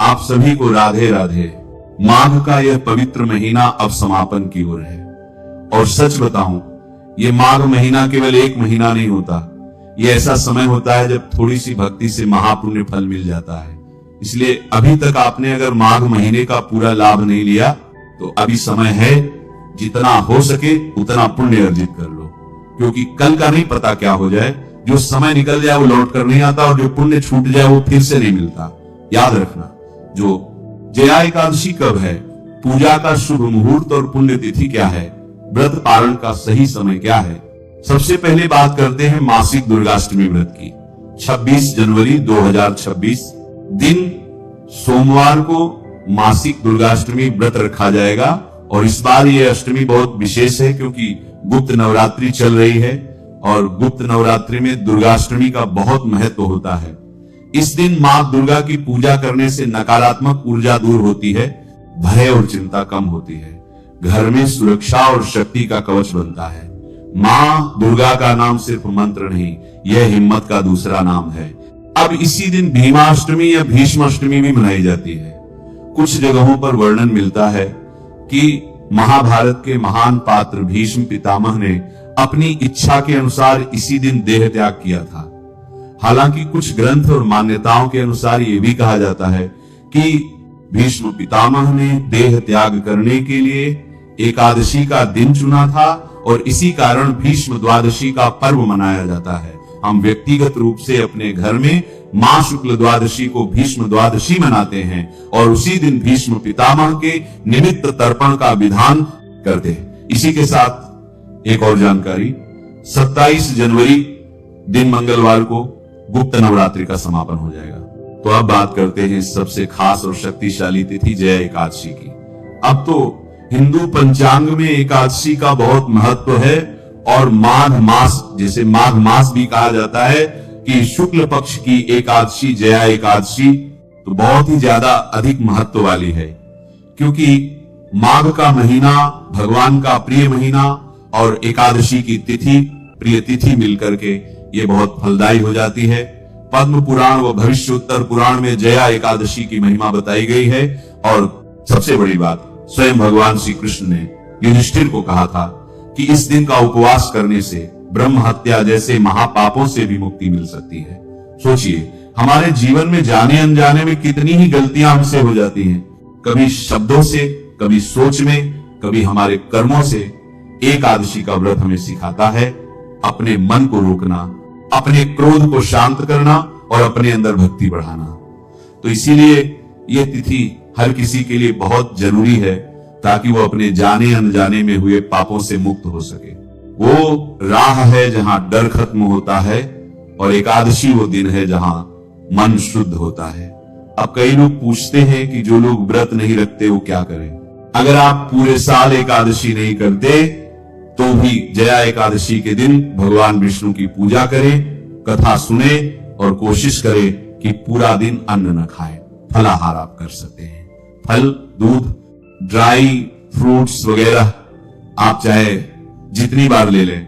आप सभी को राधे राधे। माघ का यह पवित्र महीना अब समापन की ओर है और सच बताऊं, ये माघ महीना केवल एक महीना नहीं होता। ये ऐसा समय होता है जब थोड़ी सी भक्ति से महापुण्य फल मिल जाता है। इसलिए अभी तक आपने अगर माघ महीने का पूरा लाभ नहीं लिया तो अभी समय है, जितना हो सके उतना पुण्य अर्जित कर लो, क्योंकि कल का नहीं पता क्या हो जाए। जो समय निकल जाए वो लौट कर नहीं आता और जो पुण्य छूट जाए वो फिर से नहीं मिलता। याद रखना, जो जया एकादशी कब है, पूजा का शुभ मुहूर्त और पुण्य तिथि क्या है, व्रत पारण का सही समय क्या है। सबसे पहले बात करते हैं मासिक दुर्गाष्टमी व्रत की। 26 जनवरी 2026 दिन सोमवार को मासिक दुर्गाष्टमी व्रत रखा जाएगा। और इस बार ये अष्टमी बहुत विशेष है क्योंकि गुप्त नवरात्रि चल रही है और गुप्त नवरात्रि में दुर्गाष्टमी का बहुत महत्व होता है। इस दिन मां दुर्गा की पूजा करने से नकारात्मक ऊर्जा दूर होती है, भय और चिंता कम होती है, घर में सुरक्षा और शक्ति का कवच बनता है। मां दुर्गा का नाम सिर्फ मंत्र नहीं, यह हिम्मत का दूसरा नाम है। अब इसी दिन भीमाष्टमी या भीष्माष्टमी भी मनाई जाती है। कुछ जगहों पर वर्णन मिलता है कि महाभारत के महान पात्र भीष्म पितामह ने अपनी इच्छा के अनुसार इसी दिन देह त्याग किया था। हालांकि कुछ ग्रंथ और मान्यताओं के अनुसार यह भी कहा जाता है कि भीष्म पितामह ने देह त्याग करने के लिए एकादशी का दिन चुना था और इसी कारण भीष्म द्वादशी का पर्व मनाया जाता है। हम व्यक्तिगत रूप से अपने घर में मां शुक्ल द्वादशी को भीष्म द्वादशी मनाते हैं और उसी दिन भीष्म पितामह के निमित्त तर्पण का विधान करते हैं। इसी के साथ एक और जानकारी, 27 जनवरी दिन मंगलवार को गुप्त नवरात्रि का समापन हो जाएगा। तो अब बात करते हैं सबसे खास और शक्तिशाली तिथि जया एकादशी की। अब तो हिंदू पंचांग में एकादशी का बहुत महत्व है और माघ मास, जिसे माघ मास भी कहा जाता है, कि शुक्ल पक्ष की एकादशी जया एकादशी तो बहुत ही ज्यादा अधिक महत्व वाली है, क्योंकि माघ का महीना भगवान का प्रिय महीना और एकादशी की तिथि प्रिय तिथि मिलकर के ये बहुत फलदायी हो जाती है। पद्म पुराण व भविष्योत्तर पुराण में जया एकादशी की महिमा बताई गई है और सबसे बड़ी बात, स्वयं भगवान श्री कृष्ण ने युधिष्ठिर को कहा था कि इस दिन का उपवास करने से ब्रह्म हत्या जैसे महापापों से भी मुक्ति मिल सकती है। सोचिए, हमारे जीवन में जाने अनजाने में कितनी ही गलतियां हमसे हो जाती हैं, कभी शब्दों से, कभी सोच में, कभी हमारे कर्मों से। एकादशी का व्रत हमें सिखाता है अपने मन को रोकना, अपने क्रोध को शांत करना और अपने अंदर भक्ति बढ़ाना। तो इसीलिए ये तिथि हर किसी के लिए बहुत जरूरी है ताकि वो अपने जाने अनजाने में हुए पापों से मुक्त हो सके। वो राह है जहां डर खत्म होता है और एकादशी वो दिन है जहां मन शुद्ध होता है। अब कई लोग पूछते हैं कि जो लोग व्रत नहीं रखते वो क्या करें। अगर आप पूरे साल एकादशी नहीं करते तो भी जया एकादशी के दिन भगवान विष्णु की पूजा करें, कथा सुने और कोशिश करें कि पूरा दिन अन्न न खाएं। फलाहार आप कर सकते हैं, फल, दूध, ड्राई फ्रूट्स वगैरह आप चाहे जितनी बार ले लें,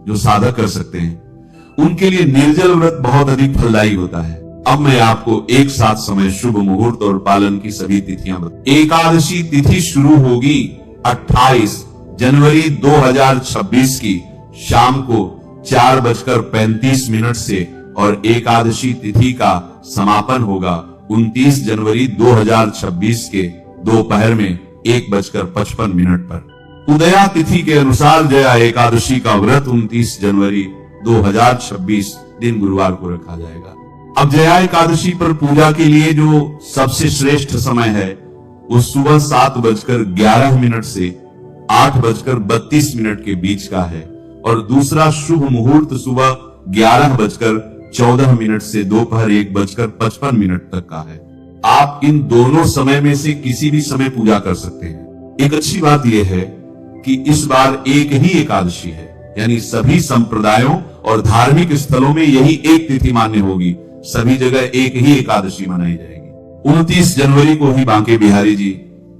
जो साधक कर सकते हैं उनके लिए निर्जल व्रत बहुत अधिक फलदायी होता है। अब मैं आपको एक साथ समय, शुभ मुहूर्त और पालन की सभी तिथियां बता। एकादशी तिथि शुरू होगी 28 जनवरी 2026 की शाम को 4:35 से और एकादशी तिथि का समापन होगा 29 जनवरी 2026 के दोपहर में 1:55 पर। उदया तिथि के अनुसार जया एकादशी का व्रत 29 जनवरी 2026 दिन गुरुवार को रखा जाएगा। अब जया एकादशी पर पूजा के लिए जो सबसे श्रेष्ठ समय है वो सुबह 7:11 से 8:32 के बीच का है और दूसरा शुभ मुहूर्त सुबह 11:14 से दोपहर 1:55 तक का है। आप इन दोनों समय में से किसी भी समय पूजा कर सकते हैं। एक अच्छी बात यह है कि इस बार एक ही एकादशी है, यानी सभी संप्रदायों और धार्मिक स्थलों में यही एक तिथि मान्य होगी, सभी जगह एक ही एकादशी मनाई जाएगी। 29 जनवरी को ही बांके बिहारी जी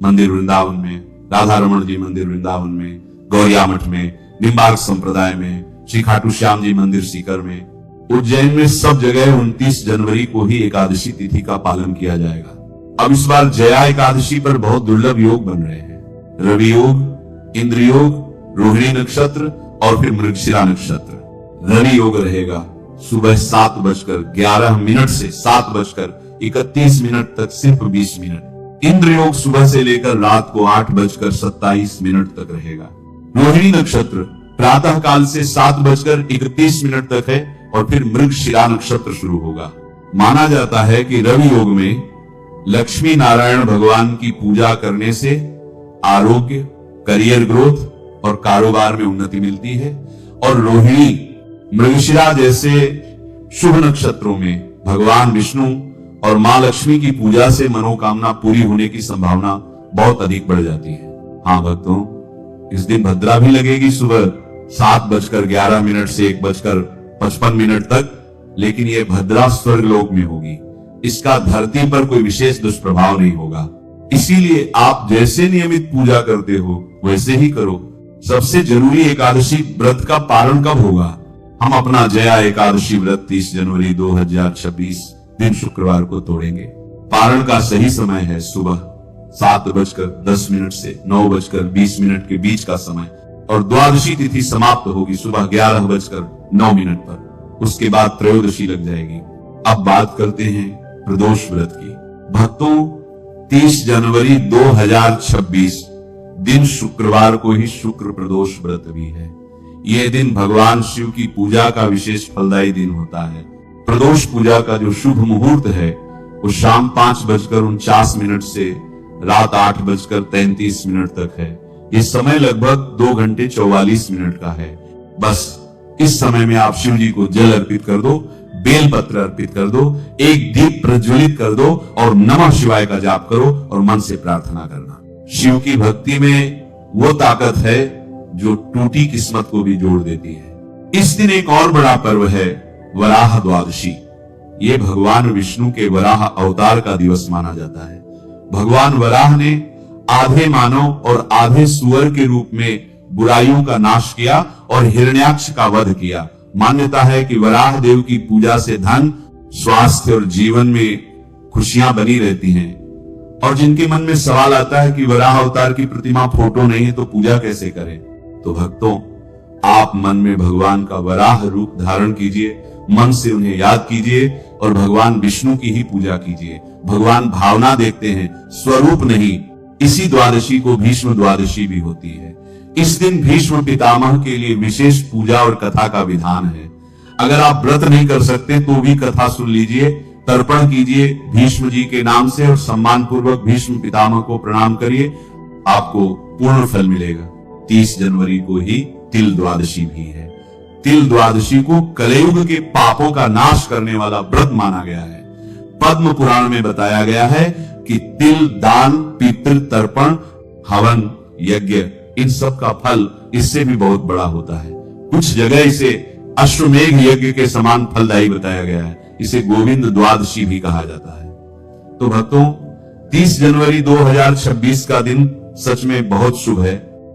मंदिर वृंदावन में, राधा रमन जी मंदिर वृंदावन में, गौरिया मठ में, निम्बार्क संप्रदाय में, श्री खाटू श्याम जी मंदिर सीकर में, उज्जैन में, सब जगह 29 जनवरी को ही एकादशी तिथि का पालन किया जाएगा। अब इस बार जया एकादशी पर बहुत दुर्लभ योग बन रहे हैं। रवि योग, इंद्र योग, रोहिणी नक्षत्र और फिर मृगशिरा नक्षत्र। रवि योग रहेगा सुबह 7:11 से 7:31 तक, सिर्फ 20 मिनट। इंद्र योग सुबह से लेकर रात को 8:27 तक रहेगा। रोहिणी नक्षत्र प्रातः काल से 7:31 तक है और फिर मृगशिरा नक्षत्र शुरू होगा। माना जाता है कि रवि योग में लक्ष्मी नारायण भगवान की पूजा करने से आरोग्य, करियर ग्रोथ और कारोबार में उन्नति मिलती है। और रोहिणी, मृगशिरा जैसे शुभ नक्षत्रों में भगवान विष्णु और मां लक्ष्मी की पूजा से मनोकामना पूरी होने की संभावना बहुत अधिक बढ़ जाती है। हाँ भक्तों, इस दिन भद्रा भी लगेगी सुबह 7:11 से 1:55 तक, लेकिन यह भद्रा स्वर्गलोक में होगी। इसका धरती पर कोई विशेष दुष्प्रभाव नहीं होगा। इसीलिए आप जैसे नियमित पूजा करते हो वैसे ही करो। सबसे जरूरी एकादशी व्रत का पारण कब होगा? हम अपना जया एकादशी व्रत 30 जनवरी 2026 दिन शुक्रवार को तोड़ेंगे। पारण का सही समय है सुबह 7:10 से 9:20 के बीच का समय, और द्वादशी तिथि समाप्त होगी सुबह 11:09 पर। उसके बाद त्रयोदशी लग जाएगी। अब बात करते हैं प्रदोष व्रत की। भक्तों, 30 जनवरी 2026 दिन शुक्रवार को ही शुक्र प्रदोष व्रत भी है। यह दिन भगवान शिव की पूजा का विशेष फलदायी दिन होता है। प्रदोष पूजा का जो शुभ मुहूर्त है वो शाम 5:49 से रात 8:33 तक है। ये समय लगभग 2 घंटे 44 मिनट का है। बस इस समय में आप शिव जी को जल अर्पित कर दो, बेलपत्र अर्पित कर दो, एक दीप प्रज्वलित कर दो और नमः शिवाय का जाप करो और मन से प्रार्थना करना। शिव की भक्ति में वो ताकत है जो टूटी किस्मत को भी जोड़ देती है। इस दिन एक और बड़ा पर्व है वराह द्वादशी। ये भगवान विष्णु के वराह अवतार का दिवस माना जाता है। भगवान वराह ने आधे मानव और आधे सुअर के रूप में बुराइयों का नाश किया और हिरण्याक्ष का वध किया। मान्यता है कि वराह देव की पूजा से धन, स्वास्थ्य और जीवन में खुशियां बनी रहती हैं। और जिनके मन में सवाल आता है कि वराह अवतार की प्रतिमा फोटो नहीं है तो पूजा कैसे करें, तो भक्तों, आप मन में भगवान का वराह रूप धारण कीजिए, मन से उन्हें याद कीजिए और भगवान विष्णु की ही पूजा कीजिए। भगवान भावना देखते हैं, स्वरूप नहीं। इसी द्वादशी को भीष्म द्वादशी भी होती है। इस दिन भीष्म पितामह के लिए विशेष पूजा और कथा का विधान है। अगर आप व्रत नहीं कर सकते तो भी कथा सुन लीजिए, तर्पण कीजिए भीष्म जी के नाम से और सम्मान पूर्वक भीष्म पितामह को प्रणाम करिए, आपको पूर्ण फल मिलेगा। 30 जनवरी को ही तिल द्वादशी भी है। तिल द्वादशी को कलयुग के पापों का नाश करने वाला व्रत माना गया है। पद्म पुराण में बताया गया है कि तिल दान, पितृ तर्पण, हवन, यज्ञ, इन सब का फल इससे भी बहुत बड़ा होता है। कुछ जगह इसे अश्वमेघ यज्ञ के समान फलदायी बताया गया है। इसे गोविंद द्वादशी भी कहा जाता है। तो भक्तों, 30 जनवरी 2026 का दिन सच में बहुत शुभ है,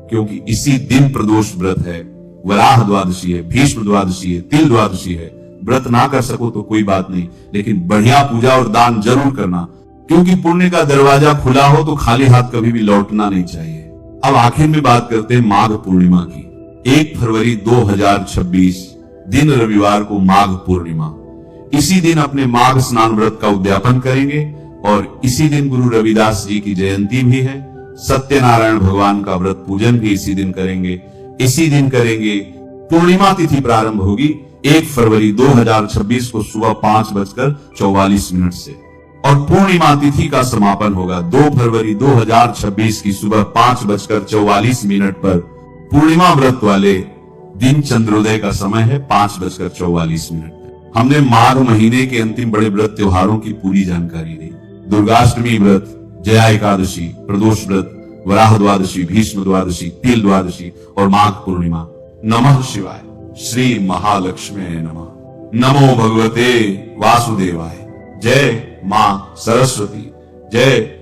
क्योंकि इसी दिन प्रदोष व्रत है, वराह द्वादशी है, भीष्म द्वादशी है, तिल द्वादशी है। व्रत ना कर सको तो कोई बात नहीं, लेकिन बढ़िया पूजा और दान जरूर करना, क्योंकि पुण्य का दरवाजा खुला हो तो खाली हाथ कभी भी लौटना नहीं चाहिए। अब आखिर में बात करते हैं माघ पूर्णिमा की। 1 फरवरी 2026 दिन रविवार को माघ पूर्णिमा। इसी दिन अपने माघ स्नान व्रत का उद्यापन करेंगे और इसी दिन गुरु रविदास जी की जयंती भी है। सत्यनारायण भगवान का व्रत पूजन भी इसी दिन करेंगे। इसी दिन करेंगे। पूर्णिमा तिथि प्रारंभ होगी 1 फरवरी 2026 को सुबह 5:44 से और पूर्णिमा तिथि का समापन होगा 2 फरवरी 2026 की सुबह 5:44 पर। पूर्णिमा व्रत वाले दिन चंद्रोदय का समय है 5:44। हमने माघ महीने के अंतिम बड़े व्रत त्योहारों की पूरी जानकारी दी। दुर्गाष्टमी व्रत, जया एकादशी, प्रदोष व्रत, वराह द्वादशी, भीष्म द्वादशी, तिल द्वादशी और माघ पूर्णिमा। नमः शिवाय। श्री महालक्ष्मी नमः। नमो भगवते वासुदेवाय। जय मां सरस्वती। जय